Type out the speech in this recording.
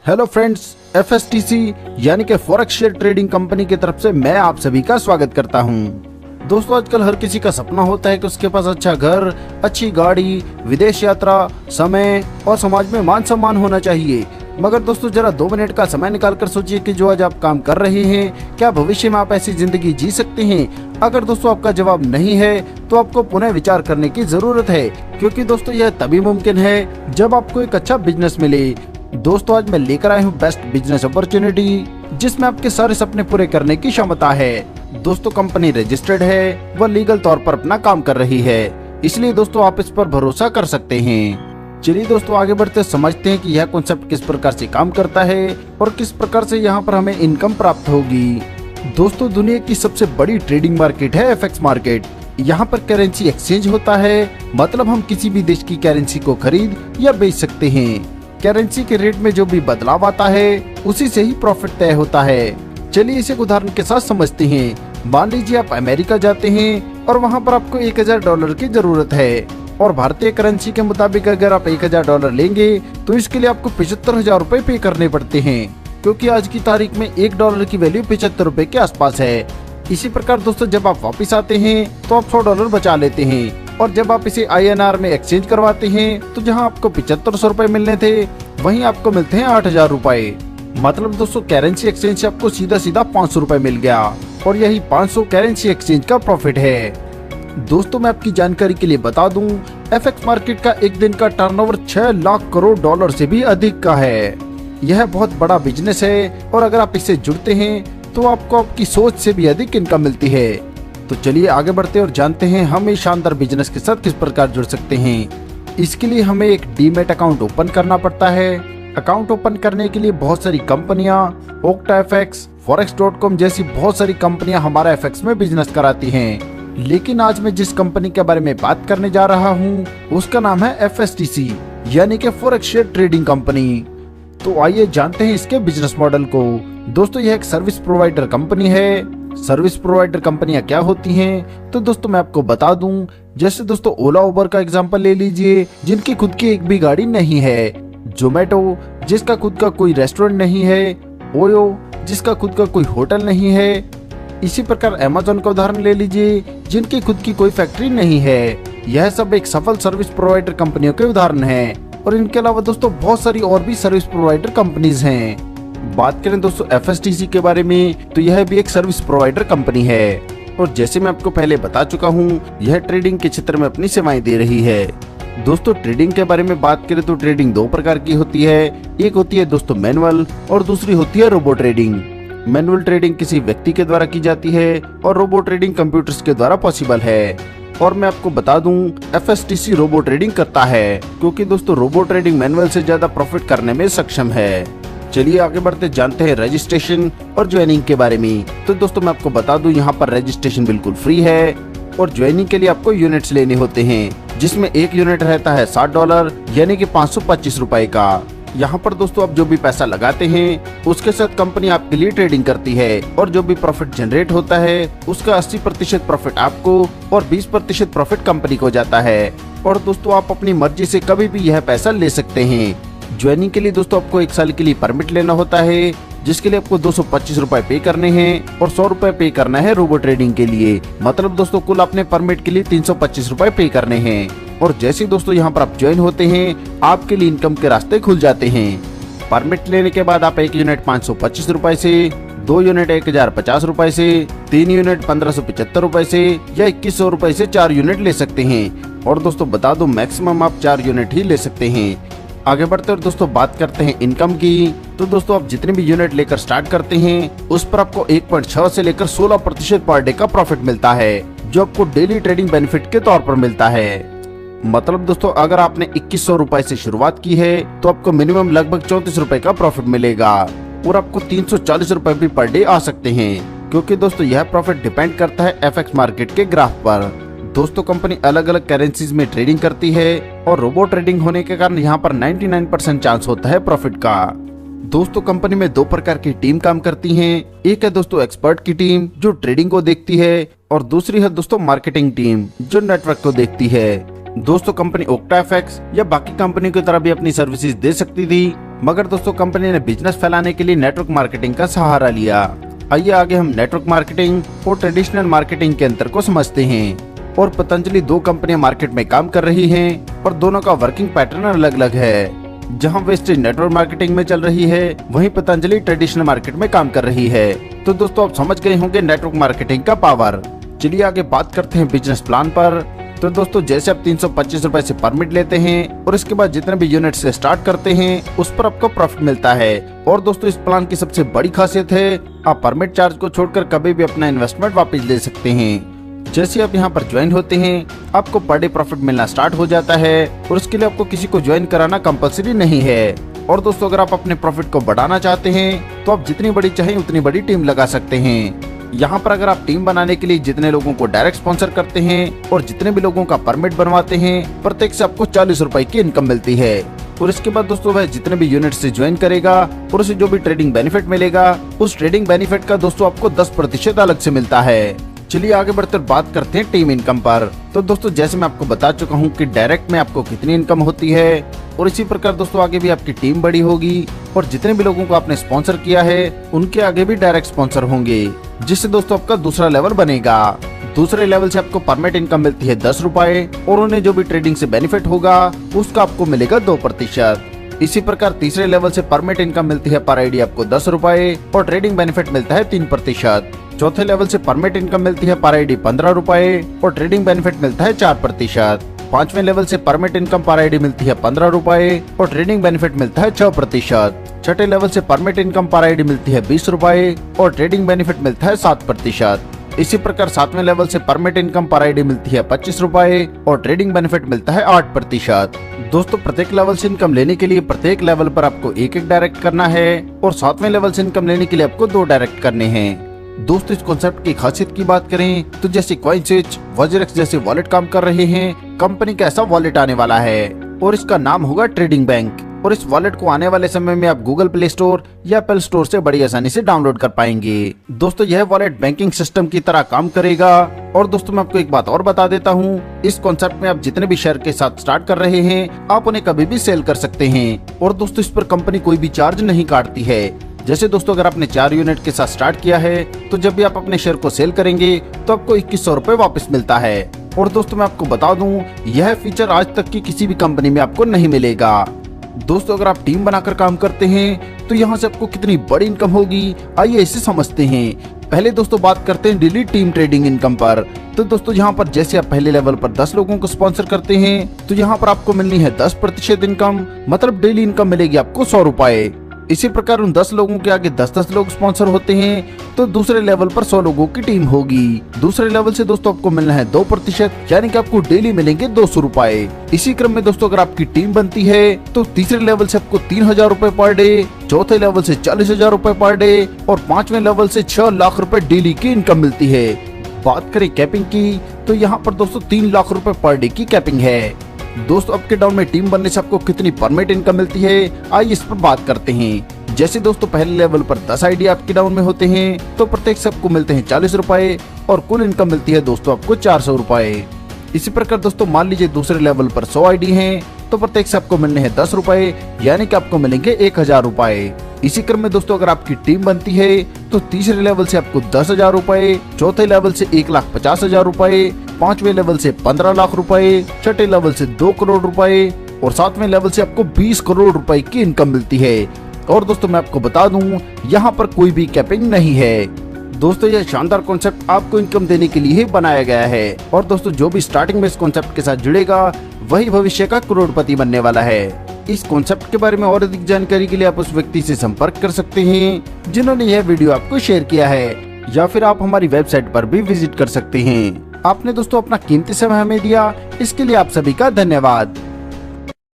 Hello friends, एफएसटीसी यानी कि forex share trading company की तरफ से मैं आप सभी का स्वागत करता हूं। दोस्तों, आजकल हर किसी का सपना होता है कि उसके पास अच्छा घर, अच्छी गाड़ी, विदेश यात्रा, समय और समाज में मान सम्मान होना चाहिए। मगर दोस्तों, जरा 2 मिनट का समय निकाल कर सोचिए कि जो आज आप काम कर रहे हैं, क्या भविष्य में आप ऐसी जिंदगी जी सकते हैं? अगर दोस्तों आपका जवाब नहीं है तो आपको पुनः विचार करने की जरूरत है, क्योंकि दोस्तों यह तभी मुमकिन है जब आपको एक अच्छा बिजनेस मिले। दोस्तों, आज मैं लेकर आया हूँ बेस्ट बिजनेस अपॉर्चुनिटी, जिसमें आपके सारे सपने पूरे करने की क्षमता है। दोस्तों, कंपनी रजिस्टर्ड है, वह लीगल तौर पर अपना काम कर रही है, इसलिए दोस्तों आप इस पर भरोसा कर सकते हैं। चलिए दोस्तों, आगे बढ़ते समझते हैं कि यह कॉन्सेप्ट किस प्रकार से काम करता है और किस प्रकार से यहाँ पर हमें इनकम प्राप्त होगी। दोस्तों, दुनिया की सबसे बड़ी ट्रेडिंग मार्केट है एफएक्स मार्केट। यहाँ पर करेंसी एक्सचेंज होता है, मतलब हम किसी भी देश की करेंसी को खरीद या बेच सकते हैं। करेंसी के रेट में जो भी बदलाव आता है उसी से ही प्रॉफिट तय होता है। चलिए इसे उदाहरण के साथ समझते हैं। मान लीजिए आप अमेरिका जाते हैं और वहाँ पर आपको $1000 की जरूरत है, और भारतीय करेंसी के मुताबिक अगर आप $1000 लेंगे तो इसके लिए आपको 75,000 रुपए पे करने पड़ते हैं, क्योंकि आज की तारीख में $1 की वैल्यू 75 रुपए के आसपास है। इसी प्रकार दोस्तों, जब आप वापिस आते हैं तो आप $100 बचा लेते हैं, और जब आप इसे INR में एक्सचेंज करवाते हैं तो जहां आपको 7500 रुपए मिलने थे, वहीं आपको मिलते हैं 8000 रुपए। मतलब दोस्तों, करेंसी एक्सचेंज से आपको सीधा सीधा 500 रुपए मिल गया, और यही 500 करेंसी एक्सचेंज का प्रॉफिट है। दोस्तों, मैं आपकी जानकारी के लिए बता दूं, एफएक्स मार्केट का एक दिन का टर्नओवर 6 लाख करोड़ डॉलर से भी अधिक का है। यह बहुत बड़ा बिजनेस है, और अगर आप इससे जुड़ते हैं तो आपको आपकी सोच से भी अधिक इनकम मिलती है। तो चलिए आगे बढ़ते और जानते हैं हम इस शानदार बिजनेस के साथ किस प्रकार जुड़ सकते हैं। इसके लिए हमें एक डीमैट अकाउंट ओपन करना पड़ता है। अकाउंट ओपन करने के लिए बहुत सारी कंपनियां, ओक्टा एफएक्स, forex.com जैसी बहुत सारी कंपनियां हमारा एफएक्स में बिजनेस कराती हैं। लेकिन आज मैं जिस कंपनी के बारे में बात करने जा रहा हूं, उसका नाम है एफएसटीसी यानी कि फॉरेक्स शेयर ट्रेडिंग कंपनी। तो आइए जानते हैं इसके बिजनेस मॉडल को। दोस्तों, यह एक सर्विस प्रोवाइडर कंपनी है। सर्विस प्रोवाइडर कंपनियां क्या होती हैं? तो दोस्तों मैं आपको बता दूं, जैसे दोस्तों ओला उबर का एग्जांपल ले लीजिए, जिनकी खुद की एक भी गाड़ी नहीं है। जोमेटो, जिसका खुद का कोई रेस्टोरेंट नहीं है। ओयो, जिसका खुद का कोई होटल नहीं है। इसी प्रकार अमेज़न का उदाहरण ले लीजिए, जिनकी खुद की कोई फैक्ट्री नहीं है। यह सब एक सफल सर्विस प्रोवाइडर कंपनियों के उदाहरण हैं। और इनके अलावा दोस्तों बहुत सारी और भी सर्विस प्रोवाइडर कंपनीज हैं। बात करें दोस्तों एफएसटीसी के बारे में, तो यह भी एक सर्विस प्रोवाइडर कंपनी है, और जैसे मैं आपको पहले बता चुका हूं, यह ट्रेडिंग के क्षेत्र में अपनी सेवाएं दे रही है। दोस्तों, ट्रेडिंग के बारे में बात करें तो ट्रेडिंग 2 प्रकार की होती है। एक होती है दोस्तों मैनुअल, और दूसरी होती है रोबो ट्रेडिंग। मैनुअल ट्रेडिंग किसी व्यक्ति के द्वारा की जाती है, और रोबो ट्रेडिंग कंप्यूटर्स के द्वारा पॉसिबल है। और मैं आपको बता दूं, एफएसटीसी रोबो ट्रेडिंग करता है, क्योंकि दोस्तों रोबो ट्रेडिंग मैनुअल से ज्यादा प्रॉफिट करने में सक्षम है। चलिए आगे बढ़ते जानते हैं रजिस्ट्रेशन और ज्वाइनिंग के बारे में। तो दोस्तों मैं आपको बता दूं, यहाँ पर रजिस्ट्रेशन बिल्कुल फ्री है, और ज्वाइनिंग के लिए आपको यूनिट्स लेने होते हैं, जिसमें एक यूनिट रहता है $60 यानी कि 525 रुपए का। यहाँ पर दोस्तों आप जो भी पैसा लगाते हैं उसके साथ कंपनी आपके लिए ट्रेडिंग करती है, और जो भी प्रॉफिट जनरेट होता है उसका 80% प्रॉफिट आपको और 20% प्रॉफिट कंपनी को जाता है। और दोस्तों आप अपनी मर्जी से कभी भी यह पैसा ले सकते हैं। ज्वाइनिंग के लिए दोस्तों आपको 1 साल के लिए परमिट लेना होता है, जिसके लिए आपको 225 रुपए पे करने हैं, और 100 रुपए पे करना है रोबो ट्रेडिंग के लिए। मतलब दोस्तों कुल अपने परमिट के लिए 325 रुपए पे करने हैं। और जैसे दोस्तों यहाँ पर आप ज्वाइन होते हैं, आपके लिए इनकम के रास्ते खुल जाते हैं। परमिट लेने के बाद आप 1 यूनिट 525 रुपए से, 2 यूनिट 1050 रुपए से, 3 यूनिट 1575 रुपए से, या 2100 रुपए से 4 यूनिट ले सकते हैं। और दोस्तों बता दो, मैक्सिमम आप 4 यूनिट ही ले सकते हैं। आगे बढ़ते और दोस्तों बात करते हैं इनकम की। तो दोस्तों आप जितने भी यूनिट लेकर स्टार्ट करते हैं, उस पर आपको 1.6 से लेकर 16% पर डे का प्रॉफिट मिलता है, जो आपको डेली ट्रेडिंग बेनिफिट के तौर पर मिलता है। मतलब दोस्तों अगर आपने 2100 रुपए से शुरुआत की है, तो आपको मिनिमम लगभग 34 रुपए का प्रॉफिट मिलेगा, और आपको 340 रुपए भी पर डे आ सकते हैं, क्योंकि दोस्तों यह प्रॉफिट डिपेंड करता है एफएक्स मार्केट के ग्राफ पर। दोस्तों कंपनी अलग अलग करेंसीज में ट्रेडिंग करती है, और रोबो ट्रेडिंग होने के कारण यहाँ पर 99% चांस होता है प्रॉफिट का। दोस्तों कंपनी में 2 प्रकार की टीम काम करती हैं। एक है दोस्तों एक्सपर्ट की टीम, जो ट्रेडिंग को देखती है, और दूसरी है दोस्तों मार्केटिंग टीम, जो नेटवर्क को देखती है। दोस्तों कंपनी ओक्टा एफएक्स या बाकी कंपनी की तरह भी अपनी सर्विसेज दे सकती थी, मगर दोस्तों कंपनी ने बिजनेस फैलाने के लिए नेटवर्क मार्केटिंग का सहारा लिया। आइए आगे हम नेटवर्क मार्केटिंग और ट्रेडिशनल मार्केटिंग के अंतर को समझते हैं। और पतंजलि दो कंपनियां मार्केट में काम कर रही हैं और दोनों का वर्किंग पैटर्न अलग अलग है। जहां वेस्टेज नेटवर्क मार्केटिंग में चल रही है, वहीं पतंजलि ट्रेडिशनल मार्केट में काम कर रही है। तो दोस्तों आप समझ गए होंगे नेटवर्क मार्केटिंग का पावर। चलिए आगे बात करते हैं बिजनेस प्लान पर। तो दोस्तों जैसे आप 325 रुपए से परमिट लेते हैं और इसके बाद जितने भी यूनिट से स्टार्ट करते हैं उस पर आपको प्रॉफिट मिलता है। और दोस्तों इस प्लान की सबसे बड़ी खासियत है, आप परमिट चार्ज को छोड़कर कभी भी अपना इन्वेस्टमेंट वापस ले सकते हैं। जैसे आप यहाँ पर ज्वाइन होते हैं, आपको पर डे प्रॉफिट मिलना स्टार्ट हो जाता है और उसके लिए आपको किसी को ज्वाइन कराना कंपल्सरी नहीं है। और दोस्तों अगर आप अपने प्रॉफिट को बढ़ाना चाहते हैं तो आप जितनी बड़ी चाहें उतनी बड़ी टीम लगा सकते हैं। यहाँ पर अगर आप टीम बनाने के लिए जितने लोगों को डायरेक्ट स्पॉन्सर करते हैं और जितने भी लोगों का परमिट बनवाते हैं, प्रत्येक से आपको 40 रुपए की इनकम मिलती है। और इसके बाद दोस्तों वह जितने भी यूनिट से ज्वाइन करेगा और उसे जो भी ट्रेडिंग बेनिफिट मिलेगा, उस ट्रेडिंग बेनिफिट का दोस्तों आपको 10% अलग से मिलता है। चलिए आगे बढ़कर बात करते हैं टीम इनकम पर। तो दोस्तों जैसे मैं आपको बता चुका हूँ कि डायरेक्ट में आपको कितनी इनकम होती है, और इसी प्रकार दोस्तों आगे भी आपकी टीम बड़ी होगी और जितने भी लोगों को आपने स्पॉन्सर किया है उनके आगे भी डायरेक्ट स्पॉन्सर होंगे, जिससे दोस्तों आपका दूसरा लेवल बनेगा। दूसरे लेवल से आपको परमिट इनकम मिलती है 10 रुपए और उन्हें जो भी ट्रेडिंग से बेनिफिट होगा उसका आपको मिलेगा 2%। इसी प्रकार तीसरे लेवल से परमिट इनकम मिलती है पर आईडी आपको 10 रुपए और ट्रेडिंग बेनिफिट मिलता है 3%। चौथे लेवल से परमिट इनकम मिलती है पर आईडी 15 रुपए और ट्रेडिंग बेनिफिट मिलता है 4%। पांचवें लेवल से परमिट इनकम पर आईडी मिलती है 15 रुपए और ट्रेडिंग बेनिफिट मिलता है 6%। छठे लेवल से परमिट इनकम पर आईडी मिलती है 20 रुपए और ट्रेडिंग बेनिफिट मिलता है 7%। इसी प्रकार सातवें लेवल से परमिट इनकम पर आईडी मिलती है 25 रुपए और ट्रेडिंग बेनिफिट मिलता है 8%। दोस्तों प्रत्येक लेवल से इनकम लेने के लिए प्रत्येक लेवल पर आपको एक डायरेक्ट करना है और सातवें लेवल से इनकम लेने के लिए आपको 2 डायरेक्ट करने हैं। दोस्तों इस कॉन्सेप्ट की खासियत की बात करें तो जैसे कॉइनस्विच, वज्रेक्स जैसे वॉलेट काम कर रहे हैं, कंपनी का ऐसा वॉलेट आने वाला है और इसका नाम होगा ट्रेडिंग बैंक। और इस वॉलेट को आने वाले समय में आप गूगल प्ले स्टोर या एप्पल स्टोर से बड़ी आसानी से डाउनलोड कर पाएंगे। दोस्तों यह वॉलेट बैंकिंग सिस्टम की तरह काम करेगा। और दोस्तों मैं आपको एक बात और बता देता हूँ, इस कॉन्सेप्ट में आप जितने भी शेयर के साथ स्टार्ट कर रहे हैं आप उन्हें कभी भी सेल कर सकते हैं। और दोस्तों इस पर कंपनी कोई भी चार्ज नहीं काटती है। जैसे दोस्तों अगर आपने 4 यूनिट के साथ स्टार्ट किया है तो जब भी आप अपने शेयर को सेल करेंगे तो आपको 2100 रुपए वापस मिलता है। और दोस्तों मैं आपको बता दूं, यह फीचर आज तक की किसी भी कंपनी में आपको नहीं मिलेगा। दोस्तों अगर आप टीम बनाकर काम करते हैं तो यहाँ से आपको कितनी बड़ी इनकम होगी, आइए इसे समझते हैं। पहले दोस्तों बात करते हैं डेली टीम ट्रेडिंग इनकम पर। तो दोस्तों यहाँ पर जैसे आप पहले लेवल पर 10 लोगों को स्पॉन्सर करते हैं तो यहाँ पर आपको मिलनी है 10% इनकम, मतलब डेली इनकम मिलेगी आपको 100 रुपए। इसी प्रकार उन 10 लोगों के आगे 10-10 लोग स्पॉन्सर होते हैं तो दूसरे लेवल पर 100 लोगों की टीम होगी। दूसरे लेवल से दोस्तों आपको मिलना है 2%, यानी कि आपको डेली मिलेंगे 200 रुपए। इसी क्रम में दोस्तों अगर आपकी टीम बनती है तो तीसरे लेवल से आपको 3000 रुपए पर डे, चौथे लेवल से 40,000 रुपए पर डे और पांचवें लेवल से 6 लाख रुपए डेली की इनकम मिलती है। बात करें कैपिंग की तो यहाँ पर दोस्तों 3 लाख रुपए पर डे की कैपिंग है। दोस्तों अब के डाउन में टीम बनने से आपको कितनी परमिट इनकम मिलती है, आइए इस पर बात करते हैं। जैसे दोस्तों पहले लेवल पर 10 आईडी आपके डाउन में होते हैं तो प्रत्येक से आपको मिलते हैं 40 रुपए और कुल इनकम मिलती है दोस्तों आपको 400 रुपए। इसी प्रकार दोस्तों मान लीजिए दूसरे लेवल पर 100 आईडी हैं तो प्रत्येक से आपको मिलने हैं 10 रुपए, यानी कि आपको मिलेंगे 1000 रुपए। इसी क्रम में दोस्तों अगर आपकी टीम बनती है तो तीसरे लेवल से आपको 10,000 रुपए, चौथे लेवल से 1,50,000 रुपए, पांचवें लेवल से 15 लाख रुपए, छठे लेवल से 2 करोड़ रुपए और सातवें लेवल से आपको 20 करोड़ रुपए की इनकम मिलती है। और दोस्तों मैं आपको बता दूं, यहाँ पर कोई भी कैपिंग नहीं है। दोस्तों यह शानदार कॉन्सेप्ट आपको इनकम देने के लिए ही बनाया गया है। और दोस्तों जो भी स्टार्टिंग में इस कॉन्सेप्ट के साथ जुड़ेगा वही भविष्य का करोड़पति बनने वाला है। इस कॉन्सेप्ट के बारे में और अधिक जानकारी के लिए आप उस व्यक्ति से संपर्क कर सकते हैं जिन्होंने यह वीडियो आपको शेयर किया है, या फिर आप हमारी वेबसाइट पर भी विजिट कर सकते हैं। आपने दोस्तों अपना कीमती समय हमें दिया, इसके लिए आप सभी का धन्यवाद।